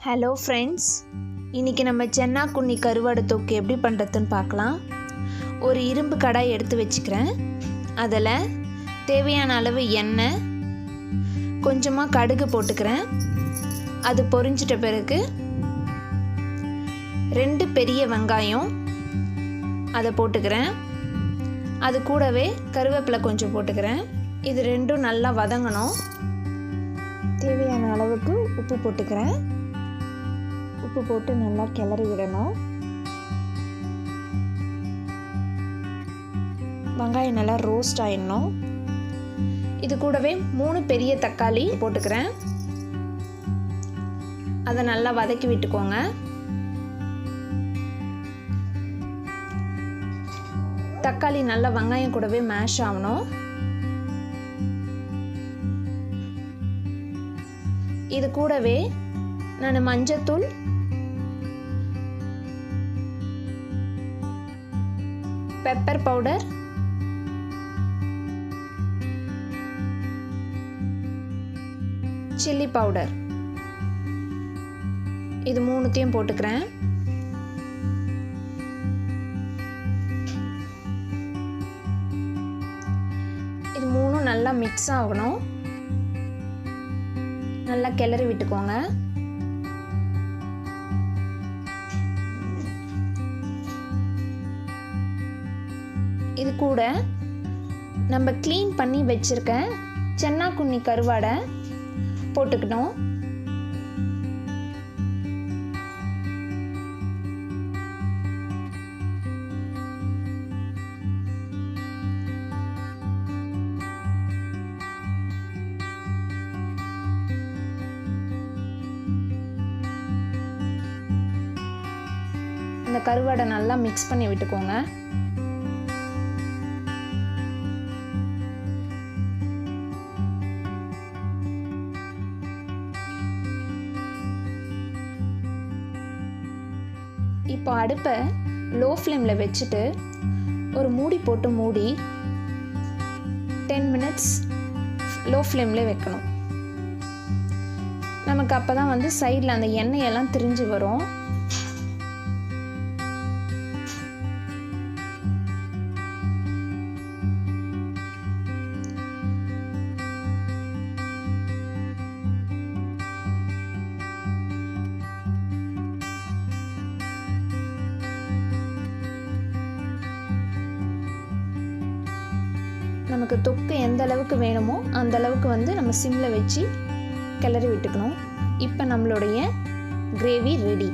Hello friends, இன்றைக்கி நம்ம சென்னா குன்னி கருவாடு தொக்கு எப்படி பண்ணுறதுன்னு பார்க்கலாம். ஒரு இரும்பு கடாய் எடுத்து வச்சுக்கிறேன். அதில் தேவையான அளவு எண்ணெய், கொஞ்சமாக கடுகு போட்டுக்கிறேன். அது பொரிஞ்சிட்ட பிறகு 2 பெரிய வெங்காயம் அதை போட்டுக்கிறேன். அது கூடவே கருவேப்பிலை கொஞ்சம் போட்டுக்கிறேன். இது ரெண்டும் நல்லா வதங்கணும். தேவையான அளவுக்கு உப்பு போட்டுக்கிறேன். உப்பு போட்டு நல்லா கிளறி விடணும். வெங்காயம் நல்லா ரோஸ்ட் ஆயிடணும். இது கூடவே 3 பெரிய தக்காளி போட்டுக்கிறேன். அதை நல்லா வதக்கி விட்டுக்கோங்க. தக்காளி நல்லா வெங்காயம் கூடவே மேஷ் ஆகணும். இது கூடவே நான் மஞ்சத்தூள், பெப்பர் பவுடர், சில்லி பவுடர், இது 3த்தையும் போட்டுக்கிறேன். இது 3 நல்லா மிக்ஸ் ஆகணும். நல்லா கிளறி விட்டுக்கோங்க. இது கூட நம்ம க்ளீன் பண்ணி வச்சிருக்க சென்னா குன்னி கருவாடை போட்டுக்கணும். இந்த கருவாடை நல்லா மிக்ஸ் பண்ணி விட்டுக்கோங்க. இப்போ அடுப்பை லோ ஃப்ளேமில் வச்சுட்டு ஒரு மூடி போட்டு மூடி 10 மினிட்ஸ் லோ ஃப்ளேமில் வைக்கணும். நமக்கு அப்போ தான் வந்து சைடில் அந்த எண்ணெயெல்லாம் திரிஞ்சு வரும். நமக்கு தொக்கு எந்த அளவுக்கு வேணுமோ அந்த அளவுக்கு வந்து நம்ம சிம்மில் வச்சு கிளறி விட்டுக்கணும். இப்போ நம்மளுடைய கிரேவி ரெடி.